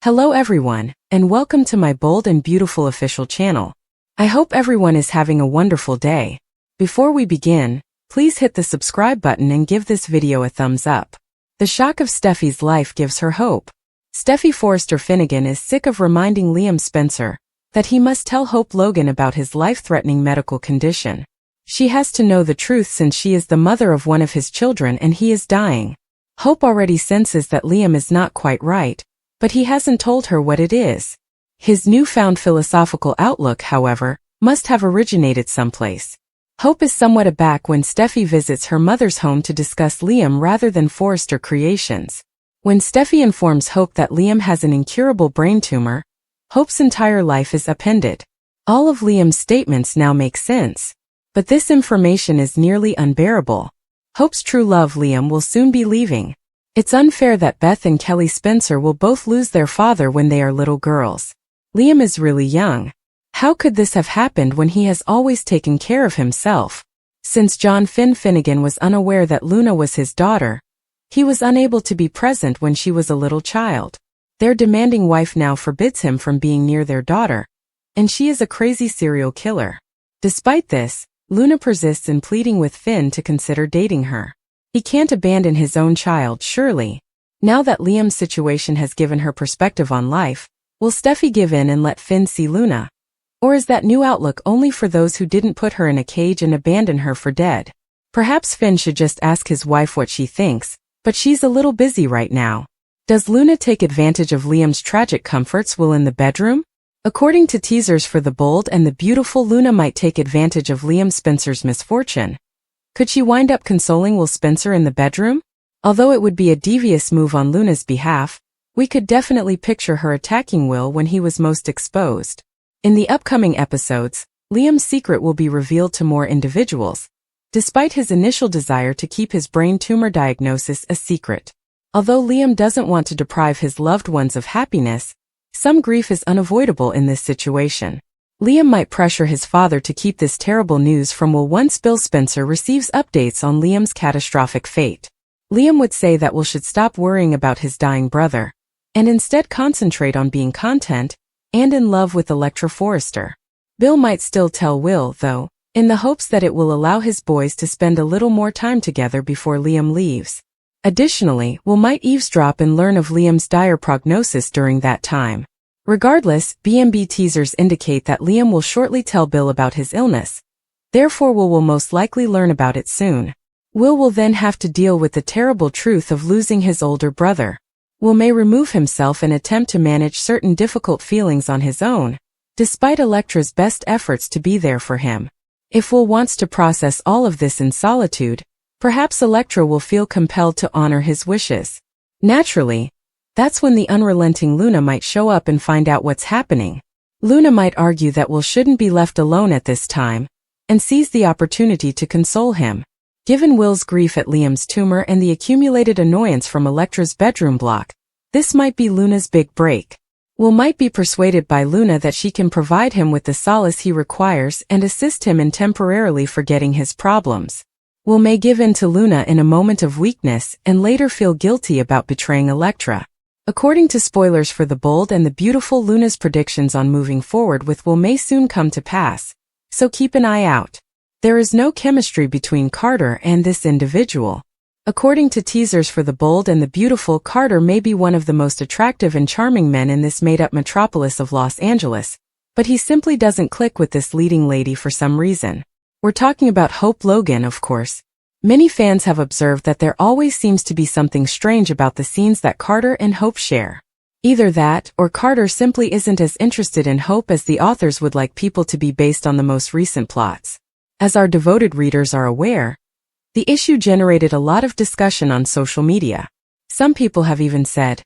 Hello everyone, and welcome to my Bold and Beautiful official channel. I hope everyone is having a wonderful day. Before we begin, please hit the subscribe button and give this video a thumbs up. The shock of Steffy's life gives her hope. Steffy Forrester Finnegan is sick of reminding Liam Spencer that he must tell Hope Logan about his life-threatening medical condition. She has to know the truth since she is the mother of one of his children and he is dying. Hope already senses that Liam is not quite right, but he hasn't told her what it is. His newfound philosophical outlook, however, must have originated someplace. Hope is somewhat aback when Steffy visits her mother's home to discuss Liam rather than Forrester creations. When Steffy informs Hope that Liam has an incurable brain tumor, Hope's entire life is upended. All of Liam's statements now make sense. But this information is nearly unbearable. Hope's true love, Liam, will soon be leaving. It's unfair that Beth and Kelly Spencer will both lose their father when they are little girls. Liam is really young. How could this have happened when he has always taken care of himself? Since John Finnegan was unaware that Luna was his daughter, he was unable to be present when she was a little child. Their demanding wife now forbids him from being near their daughter, and she is a crazy serial killer. Despite this, Luna persists in pleading with Finn to consider dating her. He can't abandon his own child, surely. Now that Liam's situation has given her perspective on life, will Steffy give in and let Finn see Luna? Or is that new outlook only for those who didn't put her in a cage and abandon her for dead? Perhaps Finn should just ask his wife what she thinks, but she's a little busy right now. Does Luna take advantage of Liam's tragic comforts while in the bedroom? According to teasers for The Bold and the Beautiful, Luna might take advantage of Liam Spencer's misfortune. Could she wind up consoling Will Spencer in the bedroom? Although it would be a devious move on Luna's behalf, we could definitely picture her attacking Will when he was most exposed. In the upcoming episodes, Liam's secret will be revealed to more individuals, despite his initial desire to keep his brain tumor diagnosis a secret. Although Liam doesn't want to deprive his loved ones of happiness, some grief is unavoidable in this situation. Liam might pressure his father to keep this terrible news from Will once Bill Spencer receives updates on Liam's catastrophic fate. Liam would say that Will should stop worrying about his dying brother, and instead concentrate on being content and in love with Elektra Forrester. Bill might still tell Will, though, in the hopes that it will allow his boys to spend a little more time together before Liam leaves. Additionally, Will might eavesdrop and learn of Liam's dire prognosis during that time. Regardless, BMB teasers indicate that Liam will shortly tell Bill about his illness. Therefore, Will most likely learn about it soon. Will then have to deal with the terrible truth of losing his older brother. Will may remove himself and attempt to manage certain difficult feelings on his own, despite Elektra's best efforts to be there for him. If Will wants to process all of this in solitude, perhaps Elektra will feel compelled to honor his wishes. Naturally, that's when the unrelenting Luna might show up and find out what's happening. Luna might argue that Will shouldn't be left alone at this time, and seize the opportunity to console him. Given Will's grief at Liam's tumor and the accumulated annoyance from Elektra's bedroom block, this might be Luna's big break. Will might be persuaded by Luna that she can provide him with the solace he requires and assist him in temporarily forgetting his problems. Will may give in to Luna in a moment of weakness and later feel guilty about betraying Elektra. According to spoilers for The Bold and the Beautiful, Luna's predictions on moving forward with Will may soon come to pass, so keep an eye out. There is no chemistry between Carter and this individual. According to teasers for The Bold and the Beautiful, Carter may be one of the most attractive and charming men in this made-up metropolis of Los Angeles, but he simply doesn't click with this leading lady for some reason. We're talking about Hope Logan, of course. Many fans have observed that there always seems to be something strange about the scenes that Carter and Hope share. Either that, or Carter simply isn't as interested in Hope as the authors would like people to be based on the most recent plots. As our devoted readers are aware, the issue generated a lot of discussion on social media. Some people have even said,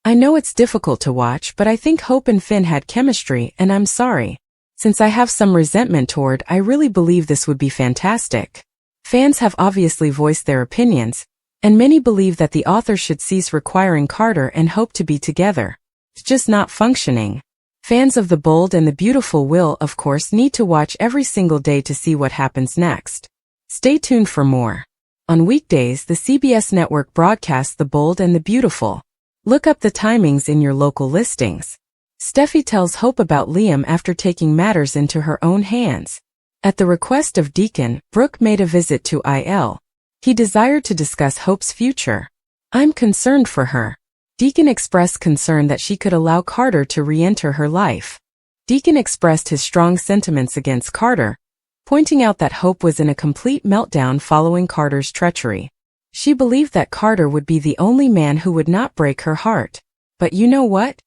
"I know it's difficult to watch, but I think Hope and Finn had chemistry, and I'm sorry. Since I have some resentment toward, I really believe this would be fantastic." Fans have obviously voiced their opinions, and many believe that the author should cease requiring Carter and Hope to be together. It's just not functioning. Fans of The Bold and the Beautiful will, of course, need to watch every single day to see what happens next. Stay tuned for more. On weekdays, the CBS network broadcasts The Bold and the Beautiful. Look up the timings in your local listings. Steffy tells Hope about Liam after taking matters into her own hands. At the request of Deacon, Brooke made a visit to IL. He desired to discuss Hope's future. I'm concerned for her. Deacon expressed concern that she could allow Carter to re-enter her life. Deacon expressed his strong sentiments against Carter, pointing out that Hope was in a complete meltdown following Carter's treachery. She believed that Carter would be the only man who would not break her heart. But you know what?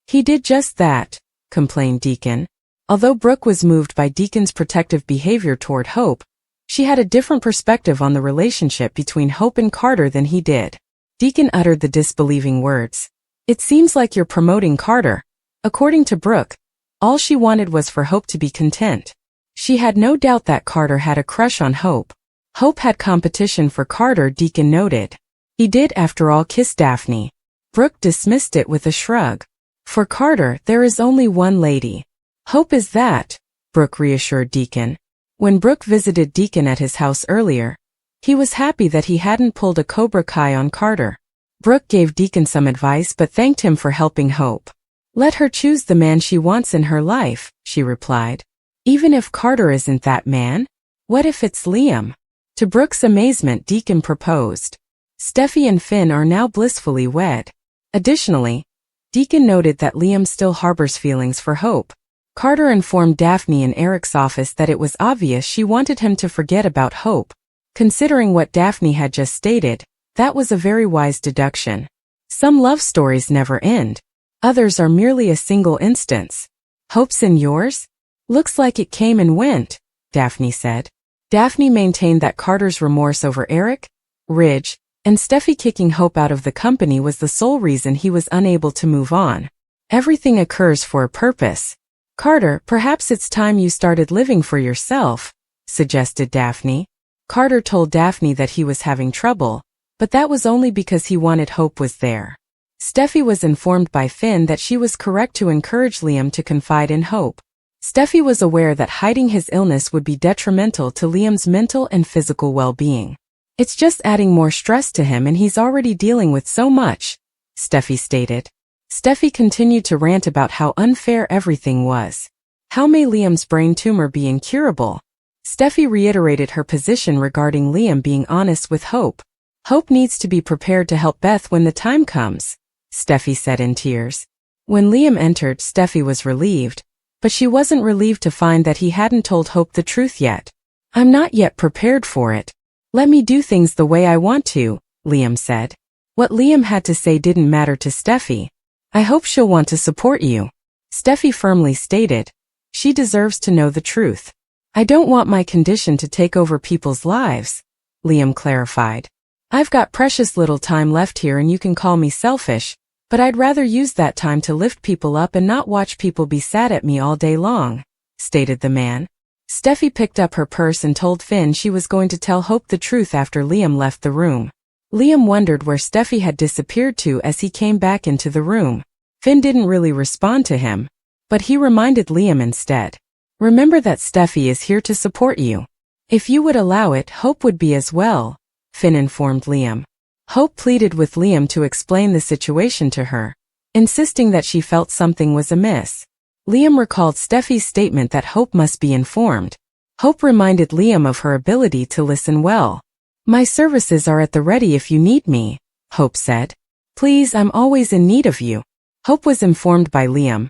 He did just that, complained Deacon. Although Brooke was moved by Deacon's protective behavior toward Hope, she had a different perspective on the relationship between Hope and Carter than he did. Deacon uttered the disbelieving words. It seems like you're promoting Carter. According to Brooke, all she wanted was for Hope to be content. She had no doubt that Carter had a crush on Hope. Hope had competition for Carter, Deacon noted. He did, after all, kiss Daphne. Brooke dismissed it with a shrug. For Carter, there is only one lady. Hope is that, Brooke reassured Deacon. When Brooke visited Deacon at his house earlier, he was happy that he hadn't pulled a Cobra Kai on Carter. Brooke gave Deacon some advice but thanked him for helping Hope. Let her choose the man she wants in her life, she replied. Even if Carter isn't that man? What if it's Liam? To Brooke's amazement, Deacon proposed. Steffy and Finn are now blissfully wed. Additionally, Deacon noted that Liam still harbors feelings for Hope. Carter informed Daphne in Eric's office that it was obvious she wanted him to forget about Hope. Considering what Daphne had just stated, that was a very wise deduction. Some love stories never end. Others are merely a single instance. Hope's in yours? Looks like it came and went, Daphne said. Daphne maintained that Carter's remorse over Eric, Ridge, and Steffy kicking Hope out of the company was the sole reason he was unable to move on. Everything occurs for a purpose. Carter, perhaps it's time you started living for yourself, suggested Daphne. Carter told Daphne that he was having trouble, but that was only because he wanted Hope was there. Steffy was informed by Finn that she was correct to encourage Liam to confide in Hope. Steffy was aware that hiding his illness would be detrimental to Liam's mental and physical well-being. It's just adding more stress to him and he's already dealing with so much, Steffy stated. Steffy continued to rant about how unfair everything was. How may Liam's brain tumor be incurable? Steffy reiterated her position regarding Liam being honest with Hope. Hope needs to be prepared to help Beth when the time comes, Steffy said in tears. When Liam entered, Steffy was relieved, but she wasn't relieved to find that he hadn't told Hope the truth yet. I'm not yet prepared for it. Let me do things the way I want to, Liam said. What Liam had to say didn't matter to Steffy. I hope she'll want to support you, Steffy firmly stated. She deserves to know the truth. I don't want my condition to take over people's lives, Liam clarified. I've got precious little time left here and you can call me selfish, but I'd rather use that time to lift people up and not watch people be sad at me all day long, stated the man. Steffy picked up her purse and told Finn she was going to tell Hope the truth after Liam left the room. Liam wondered where Steffy had disappeared to as he came back into the room. Finn didn't really respond to him, but he reminded Liam instead. Remember that Steffy is here to support you. If you would allow it, Hope would be as well, Finn informed Liam. Hope pleaded with Liam to explain the situation to her, insisting that she felt something was amiss. Liam recalled Steffy's statement that Hope must be informed. Hope reminded Liam of her ability to listen well. My services are at the ready if you need me, Hope said. Please, I'm always in need of you. Hope was informed by Liam.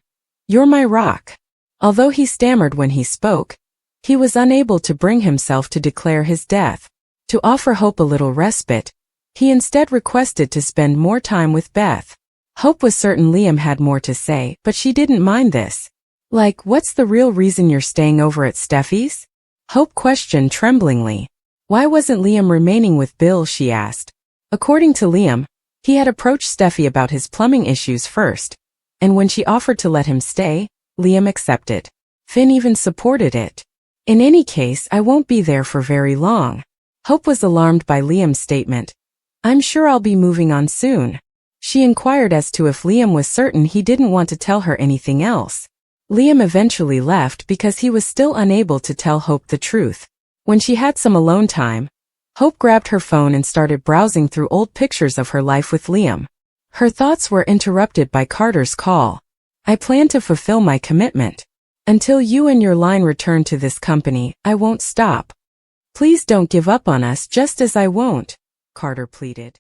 You're my rock. Although he stammered when he spoke, he was unable to bring himself to declare his death. To offer Hope a little respite, he instead requested to spend more time with Beth. Hope was certain Liam had more to say, but she didn't mind this. Like, what's the real reason you're staying over at Steffy's? Hope questioned tremblingly. Why wasn't Liam remaining with Bill, she asked. According to Liam, he had approached Steffy about his plumbing issues first, and when she offered to let him stay, Liam accepted. Finn even supported it. In any case, I won't be there for very long. Hope was alarmed by Liam's statement. I'm sure I'll be moving on soon. She inquired as to if Liam was certain he didn't want to tell her anything else. Liam eventually left because he was still unable to tell Hope the truth. When she had some alone time, Hope grabbed her phone and started browsing through old pictures of her life with Liam. Her thoughts were interrupted by Carter's call. I plan to fulfill my commitment. Until you and your line return to this company, I won't stop. Please don't give up on us just as I won't, Carter pleaded.